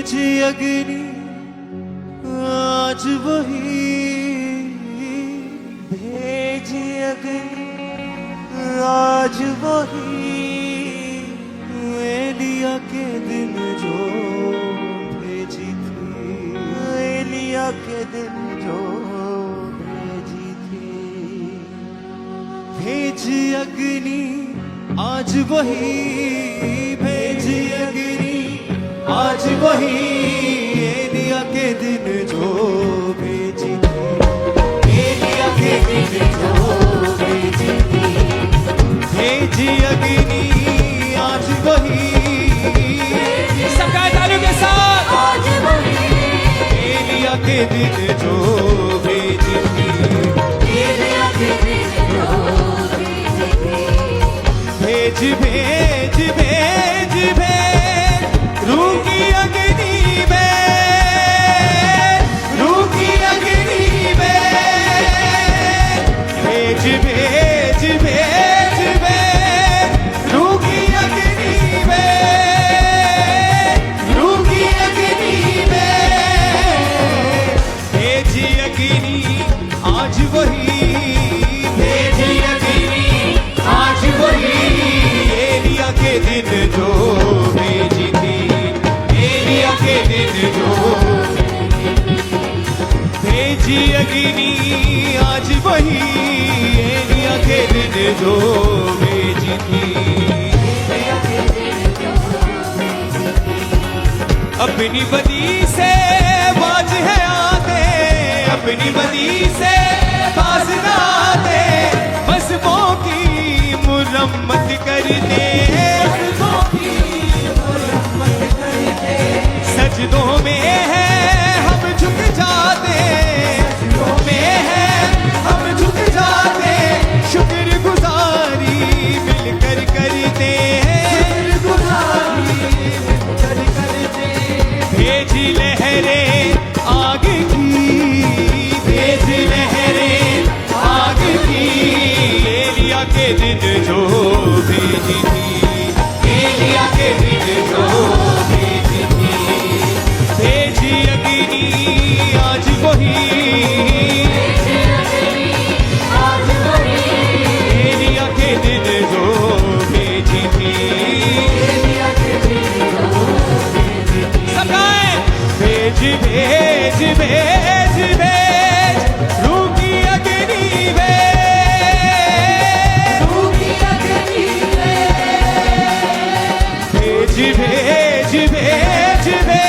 भेजी अग्नि आज वही, भेजी अग्नि आज वही, एलिया के दिन जो भेजी थी, एलिया के दिन जो भेजी थी। भेजी अग्नि आज वही, भेजी अग्नि आज वही, एलिया के दिन जो भेजी थी, एलिया के दिन जो भेजी थी। भेजी अग्नि आज वही, सबका तालियों के साथ, आज वही, एलिया के दिन जो भेजी थी, एलिया के दिन जो भेजी थी। भेज भेज भेज भेज रूह की अग्नि में, रूह की अग्नि में, भेज भेज भेज भेज रूह की अग्नि में, रूह की अग्नि में। भेज अग्नि आज वही, भेज अग्नि आज वही, एलिया के दिन जो भेजी थी, एलिया के दिन जो भेजी अग्नि आज वही, एलिया के दिन जो भेजी थी। अपनी बदी से बाज है आते, अपनी बदी से बाज ना आते, मज़हबों की मुरम्मत करते, सजदों में है हम झुक जाते, सजदों में है हम झुक जाते, शुक्र गुजारी मिलकर करते हैं, शुक्र गुजारी मिलकर करते। भेजी लहरें आग की, भेजी लहरें आग की, एलिया के दिन जो भेजी थी, एलिया के दिन जो भेजी थी। भेजी अग्नि आज वही, आज वही, एलिया के दिन जो भेजी थी, एलिया के दिन जो भेजी थी। सकाए भेज भेज भेज भेज रूह की अग्नि में, रूह की अग्नि में, भेज भेज भेज भेज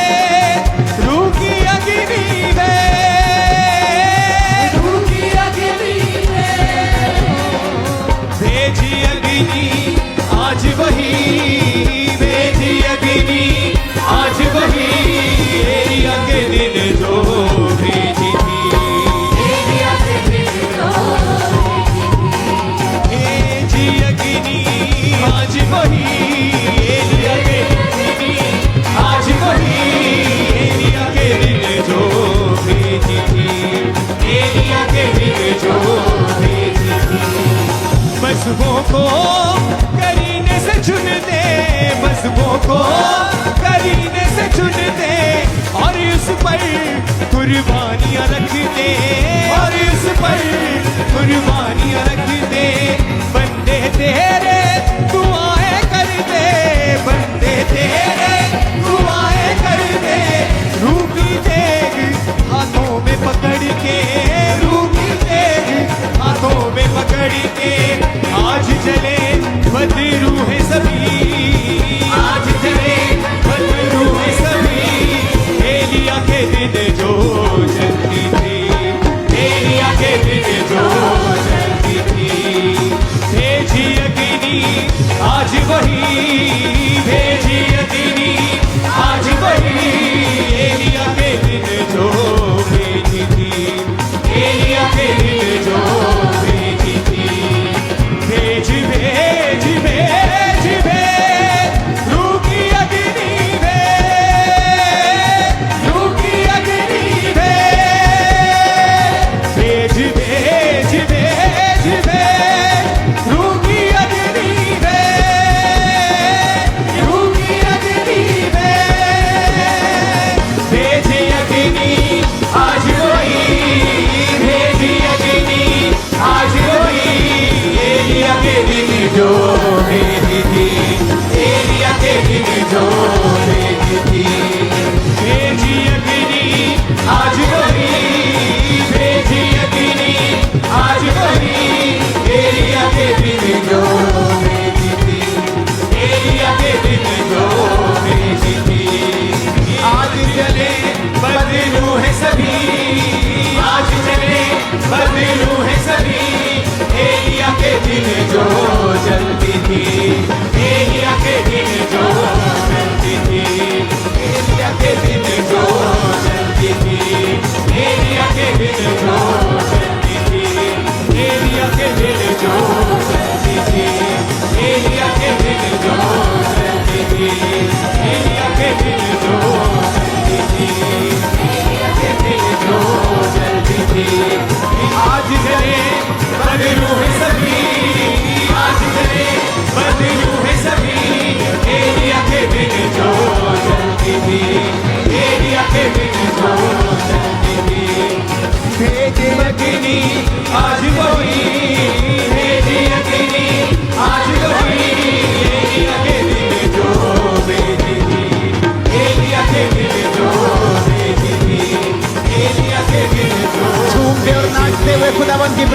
रूह की अग्नि में, रूह की अग्नि में। भेजी अग्नि आज वही, भेजी अग्नि आज वही, एलिया के दिन जो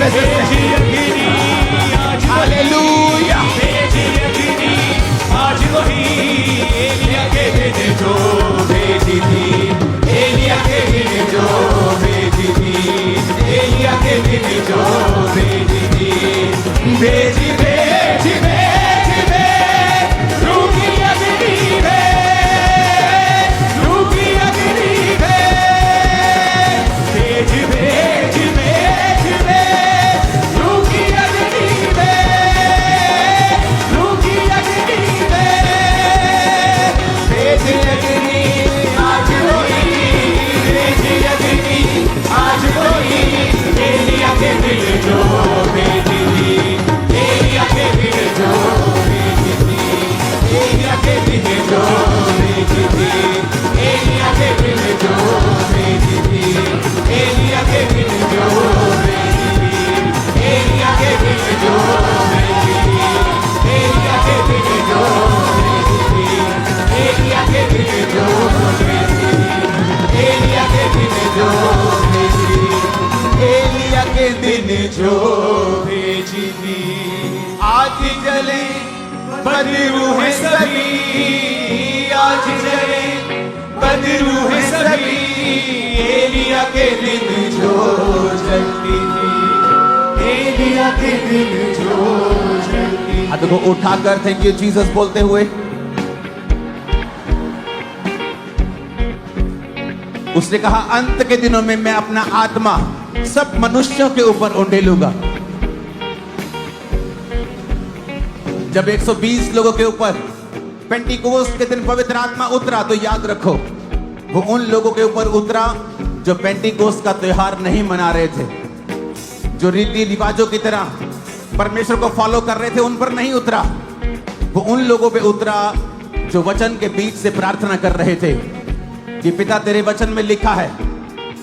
प्रेजेंस में। भेजी अग्नि आज हालेलुया। भेजी अग्नि आज वही एलिया के दिन जो भेजी थी, एलिया के दिन जो भेजी थी, एलिया के दिन जो भेजी थी। भेजी भेजी भेजी भेज रूह की अग्नि भेज, रूह की अग्नि भेज, भेज भेज भेज भेज रूह की अग्नि भेज, रूह की अग्नि भेज, भेज अग्नि आज वही, भेज अग्नि आज वही एलिया के दिल जो भेजी थी, एलिया के दिल जो भेजी थी, एलिया के दिल जो भेजी थी, एलिया के दिल जो भेजी थी, एलिया के दिल जो भेजी थी, एलिया के दिल जो भेजी थी, एलिया के दिल जो भेजी थी, एलिया के दिल जो भेजी थी, एलिया के दिल जो भेजी थी, एलिया के दिन जो भेजी थी। आज जले बदरू है सभी, आज जले बदरू है सभी, एलिया के दिन जो जलती थी, एलिया के दिन जो जलती थी। हाथों को उठाकर थैंक यू जीसस बोलते हुए उसने कहा, अंत के दिनों में मैं अपना आत्मा सब मनुष्यों के ऊपर उंडेलूंगा। जब 120 लोगों के ऊपर पेंटिकोस्ट के दिन पवित्र आत्मा उतरा, तो याद रखो वो उन लोगों के ऊपर उतरा जो पेंटिकोस्ट का त्योहार नहीं मना रहे थे, जो रीति रिवाजों की तरह परमेश्वर को फॉलो कर रहे थे, उन पर नहीं उतरा। वो उन लोगों पे उतरा जो वचन के बीच से प्रार्थना कर रहे थे कि पिता तेरे वचन में लिखा है,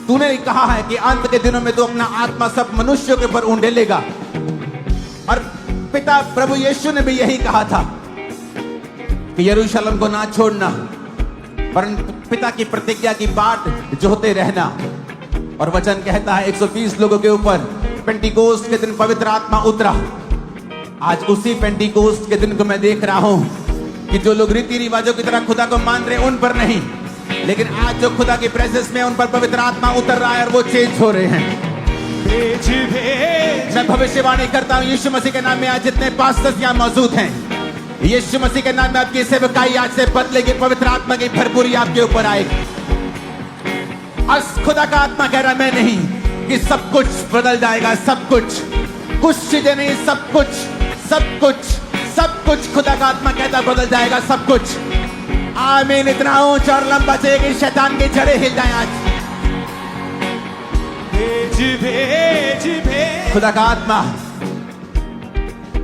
तूने कहा है कि अंत के दिनों में तू अपना आत्मा सब मनुष्यों के ऊपर उंडेलेगा। और पिता प्रभु यीशु ने भी यही कहा था कि यरूशलेम को ना छोड़ना, परंतु पिता की प्रतिज्ञा की बाट जोहते रहना। और वचन कहता है 120 लोगों के ऊपर पेंटिकोस्ट के दिन पवित्र आत्मा उतरा। आज उसी पेंटिकोस्ट के दिन को मैं देख रहा हूं कि जो लोग रीति रिवाजों की तरह खुदा को मान रहे उन पर नहीं, लेकिन आज जो खुदा की प्रेजेंस में उन पर पवित्र आत्मा उतर रहा है और वो चेंज हो रहे हैं। भेज भेज मैं भविष्यवाणी करता हूं यीशु मसीह के नाम में आज जितने पास्टर्स यहां मौजूद हैं, यीशु मसीह के नाम में आपकी सेवकाई आज से बदलेगी, पवित्र आत्मा की भरपूरी आपके ऊपर आएगी। आज खुदा का आत्मा कह रहा मैं नहीं कि सब कुछ बदल जाएगा, सब कुछ, कुछ चीजें नहीं, सब कुछ, सब कुछ, सब कुछ खुदा का आत्मा कहता बदल जाएगा, सब कुछ। आमीन। इतना ऊंचा और लंबा चाहिए कि शैतान की जड़ें हिल जाएं आज। भेज भेज भेज खुदा का आत्मा,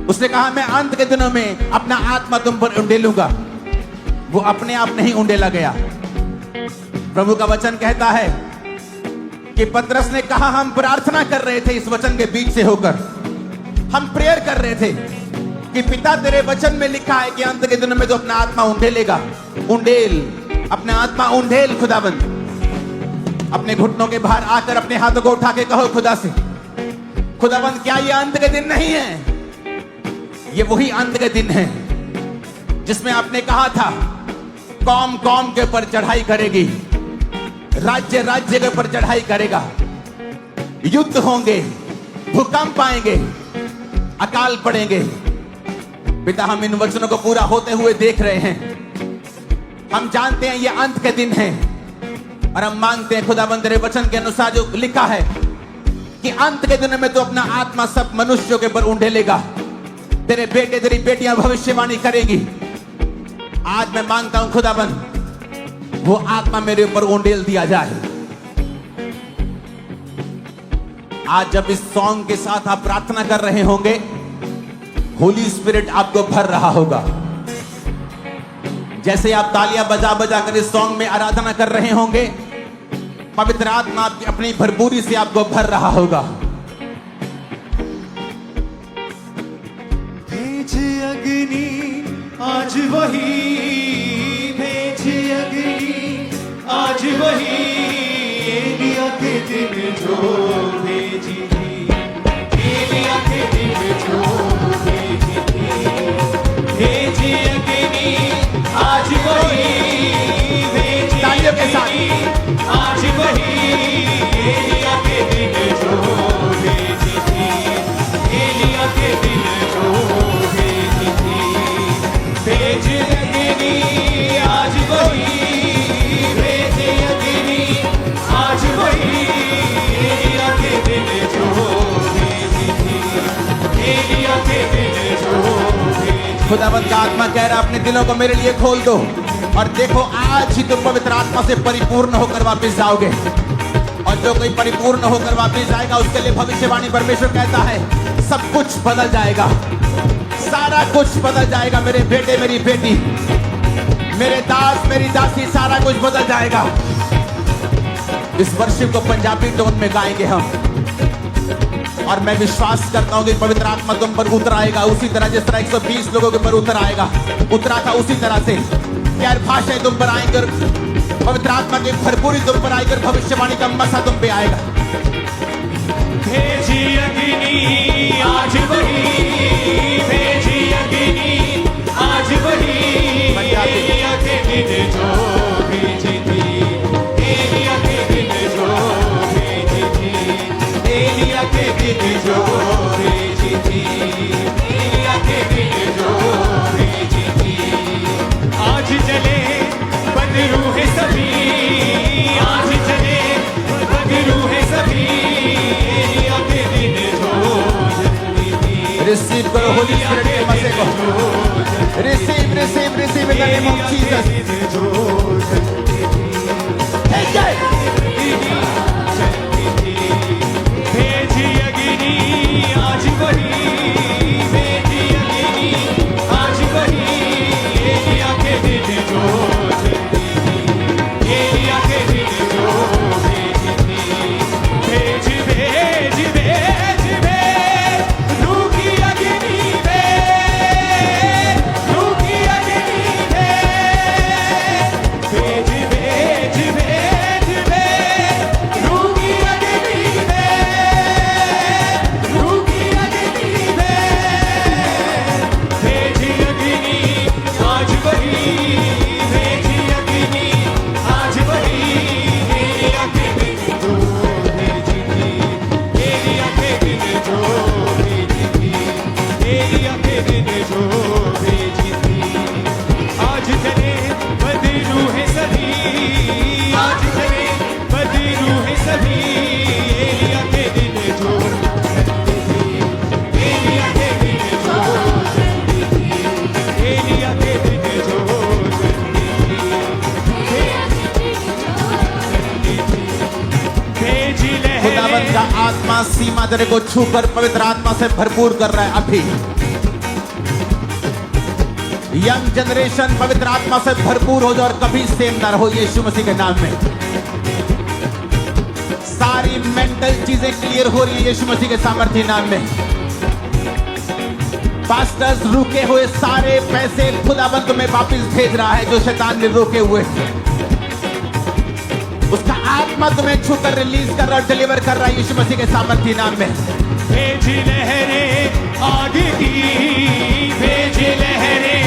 उसने कहा मैं अंत के दिनों में अपना आत्मा तुम पर उंडेलूंगा। वो अपने आप नहीं उंडेला गया। प्रभु का वचन कहता है कि पतरस ने कहा हम प्रार्थना कर रहे थे इस वचन के बीच से होकर, हम प्रेयर कर रहे थे कि पिता तेरे वचन में लिखा है कि अंत के दिनों में तो अपना आत्मा उंडेलेगा। उंडेल, अपना आत्मा उंडेल खुदाबंद। अपने घुटनों के बाहर आकर अपने हाथों को उठा के कहो खुदा से, खुदाबंद क्या ये अंत के दिन नहीं है? ये वही अंत के दिन है जिसमें आपने कहा था कौम कौम के ऊपर चढ़ाई करेगी, राज्य राज्य के ऊपर चढ़ाई करेगा, युद्ध होंगे, भूकंप आएंगे, अकाल पड़ेंगे। पिता हम इन वचनों को पूरा होते हुए देख रहे हैं। हम जानते हैं ये अंत के दिन है और हम मांगते हैं खुदाबंद तेरे वचन के अनुसार जो लिखा है कि अंत के दिन में तो अपना आत्मा सब मनुष्यों के ऊपर उंडेलेगा। तेरे बेटे तेरी बेटियां भविष्यवाणी करेंगी। आज मैं मांगता हूं खुदाबंद वो आत्मा मेरे ऊपर उंडेल दिया जाए। आज जब इस सॉन्ग के साथ आप प्रार्थना कर रहे होंगे, होली स्पिरिट आपको भर रहा होगा। जैसे आप तालियां बजा बजा कर इस सॉन्ग में आराधना कर रहे होंगे, पवित्र आत्मा आपकी अपनी भरपूरी से आपको भर रहा होगा। भेज अग्नि आज वही, भेज अग्नि आज वही एलिया के दिन जो भेजी थी, जो भेजी थी, भेजी अग्नि आज वही, भेजी तालियों के साथ। अग्नि आज वही, एलिया के दिन जो भेजी थी, एलिया के दिन जो भेजी थी, भेजी अग्नि आज वही, भेजी अग्नि आज वही, एलिया के दिन जो भेजी थी, एलिया के दिन जो भेजी। खुदावंद का आत्मा कह रहा अपने दिलों को मेरे लिए खोल दो और देखो आज ही तुम पवित्र आत्मा से परिपूर्ण होकर वापस जाओगे। और जो कोई परिपूर्ण होकर वापस जाएगा उसके लिए भविष्यवाणी परमेश्वर कहता है सब कुछ बदल जाएगा, सारा कुछ बदल जाएगा। मेरे बेटे मेरी बेटी, मेरे दास मेरी दासी, सारा कुछ बदल जाएगा। इस वर्षिप को पंजाबी टोन में गाएंगे हम और मैं विश्वास करता हूं कि पवित्र आत्मा तुम पर उतर आएगा उसी तरह जिस तरह 120 लोगों के ऊपर उतर आएगा, उतरा था उसी तरह से। यार भाषाएं तुम पर आएंगे, पवित्र आत्मा की भरपूरी तुम पर आएगी, भविष्यवाणी का मसा तुम पे आएगा। भेजी अग्नि आज वही, भेजी अग्नि आज वही, एलिया के दिन जो भेजी थी, एलिया के दिन जो भेजी थी, एलिया के दिन जो भेजी थी, एलिया के दिन जो भेजी थी। आज चले बदरू है सभी, आज चले बदरू है सभी, एलिया के दिन जो जल्दी थी। रिसीव करो होली स्पिरिट के मजे को, receive receive receive in the name of Jesus. भेजी अग्नि आज वही, भेजी अग्नि आज वही, एलिया के दिन जो जल्दी थी, एलिया के दिन जो भेजी थी। भेज भेज भेज भेज रूह की अग्नि भेज, रूह की अग्नि भेज, भेज भेज भेज भेज रूह की अग्नि भेज, रूह की अग्नि भेज, भेजी अग्नि आज वही, भेजी अग्नि आज वही, एलिया के दिन जो भेजी थी, एलिया के दिन जो भेजी थी, एलिया के दिन जो भेजी थी। आज चले बदरू है सभी, आज चले बदरू है सभी, एलिया के दिन जो जल्दी थी, एलिया के दिन जो जल्दी थी, एलिया के दिन जो जल्दी थी, भेजी खुदावंद का लहरें आत्मा सीमा तेरे को छूकर पवित्र आत्मा से भरपूर कर रहा है। अभी यंग जनरेशन पवित्र आत्मा से भरपूर हो जाओ और कभी सेम ना रहो यीशु मसीह के नाम में। सारी मेंटल चीजें क्लियर हो रही है यीशु मसीह के सामर्थ्य नाम में। पास्टर्स रुके हुए सारे पैसे खुदावंद तुम्हें वापस भेज रहा है जो शैतान ने रोके हुए, उसका आत्मा तुम्हें छूकर रिलीज कर रहा है, डिलीवर कर रहा है यीशु मसीह के सामर्थ्य नाम में। भेजी लहरें आग की, भेजी लहरें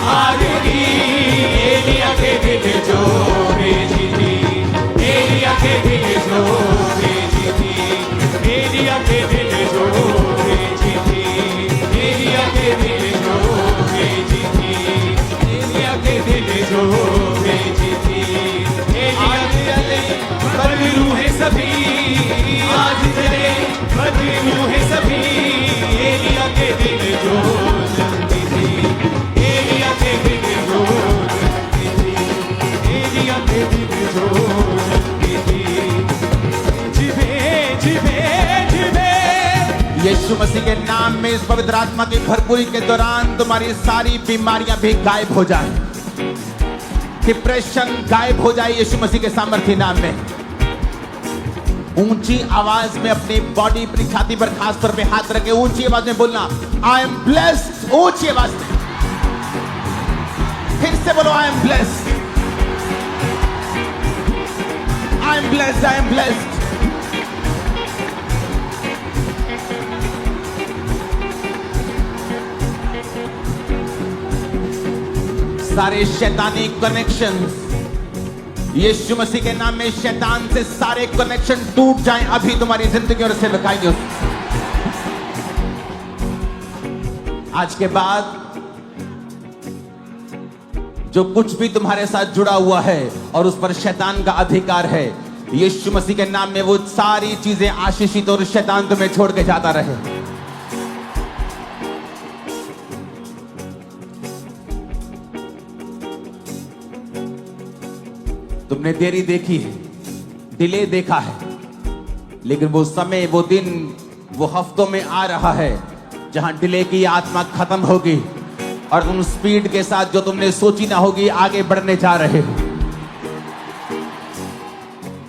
आग की, एलिया के दिन जो भेजी थी, एलिया के दिन जो भेजी थी, एलिया के दिन जो भेजी थी, एलिया के दिन जो भेजी थी, एलिया के दिन जो भेजी थी। आज चले बदरू है सभी, आज चले बदरू है सभी, एलिया के दिन जो जल्दी थी, एलिया के दिन जो जल्दी थी, एलिया के दिन जो जल्दी थी। भेज भेज भेज यीशु मसीह के नाम में इस पवित्र आत्मा की भरपूरी के दौरान तुम्हारी सारी बीमारियां भी गायब हो जाए, डिप्रेशन गायब हो जाए यीशु मसीह के सामर्थ्य नाम में। ऊंची आवाज में अपनी बॉडी अपनी छाती पर खास तौर पे हाथ रखे ऊंची आवाज में बोलना आई एम ब्लेस्ड। ऊंची आवाज में फिर से बोलो I am blessed, I am blessed, I am blessed. सारे शैतानी कनेक्शंस यीशु मसीह के नाम में शैतान से सारे कनेक्शन टूट जाएं अभी तुम्हारी जिंदगी और सेवकाई में। आज के बाद जो कुछ भी तुम्हारे साथ जुड़ा हुआ है और उस पर शैतान का अधिकार है, यीशु मसीह के नाम में वो सारी चीजें आशीषित और शैतान तुम्हें छोड़ के जाता रहे। तुमने देरी देखी है, डिले देखा है, लेकिन वो समय, वो दिन, वो हफ्तों में आ रहा है जहां डिले की आत्मा खत्म होगी और उन स्पीड के साथ जो तुमने सोची ना होगी आगे बढ़ने जा रहे हो।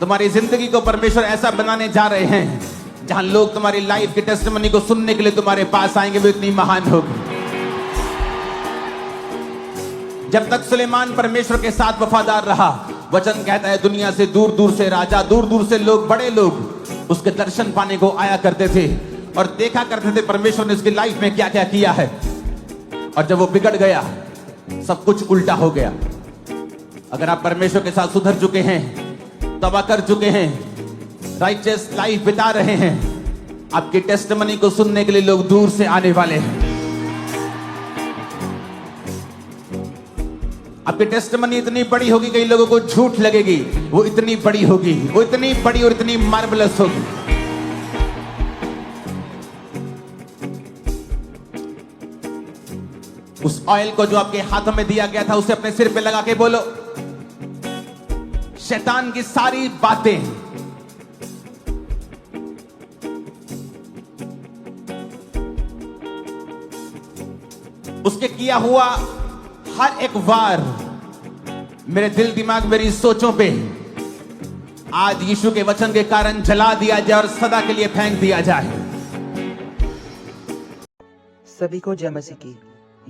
तुम्हारी जिंदगी को परमेश्वर ऐसा बनाने जा रहे हैं जहां लोग तुम्हारी लाइफ की टेस्टिमनी को सुनने के लिए तुम्हारे पास आएंगे, वो इतनी महान होगी। जब तक सुलेमान परमेश्वर के साथ वफादार रहा, वचन कहता है दुनिया से दूर दूर से राजा, दूर दूर से लोग, बड़े लोग उसके दर्शन पाने को आया करते थे और देखा करते थे परमेश्वर ने उसकी लाइफ में क्या क्या किया है। और जब वो बिगड़ गया, सब कुछ उल्टा हो गया। अगर आप परमेश्वर के साथ सुधर चुके हैं, तौबा कर चुके हैं, राइचस लाइफ बिता रहे हैं, आपकी टेस्टिमनी को सुनने के लिए लोग दूर से आने वाले हैं। आपकी टेस्टिमनी इतनी बड़ी होगी, कई लोगों को झूठ लगेगी, वो इतनी बड़ी होगी, वो इतनी बड़ी और इतनी मार्वलस होगी। उस ऑयल को जो आपके हाथों में दिया गया था, उसे अपने सिर पे लगा के बोलो, शैतान की सारी बातें उसके किया हुआ हर एक वार मेरे दिल दिमाग, मेरी सोचों पे आज यीशु के वचन के कारण जला दिया जाए और सदा के लिए फेंक दिया जाए। सभी को जय मसीह की।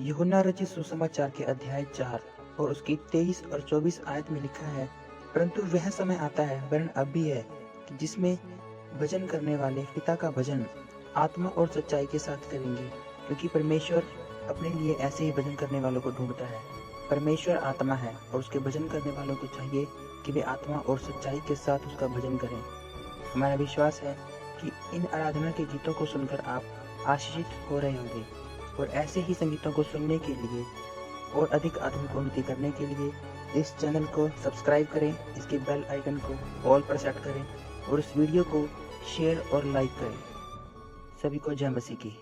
यूहन्ना रचित सुसमाचार के अध्याय 4 और उसकी 23 और 24 आयत में लिखा है, परंतु वह समय आता है, वरन अब भी है, कि जिसमें भजन करने वाले पिता का भजन आत्मा और सच्चाई के साथ करेंगे, क्योंकि परमेश्वर अपने लिए ऐसे ही भजन करने वालों को ढूंढता है। परमेश्वर आत्मा है और उसके भजन करने वालों को चाहिए कि वे आत्मा और सच्चाई के साथ उसका भजन करें। हमारा विश्वास है कि इन आराधना के गीतों को सुनकर आप आशीषित हो रहे होंगे और ऐसे ही संगीतों को सुनने के लिए और अधिक आत्मिक उन्नति करने के लिए इस चैनल को सब्सक्राइब करें, इसके बेल आइकन को ऑल पर सेट करें और इस वीडियो को शेयर और लाइक करें। सभी को जय मसीह की।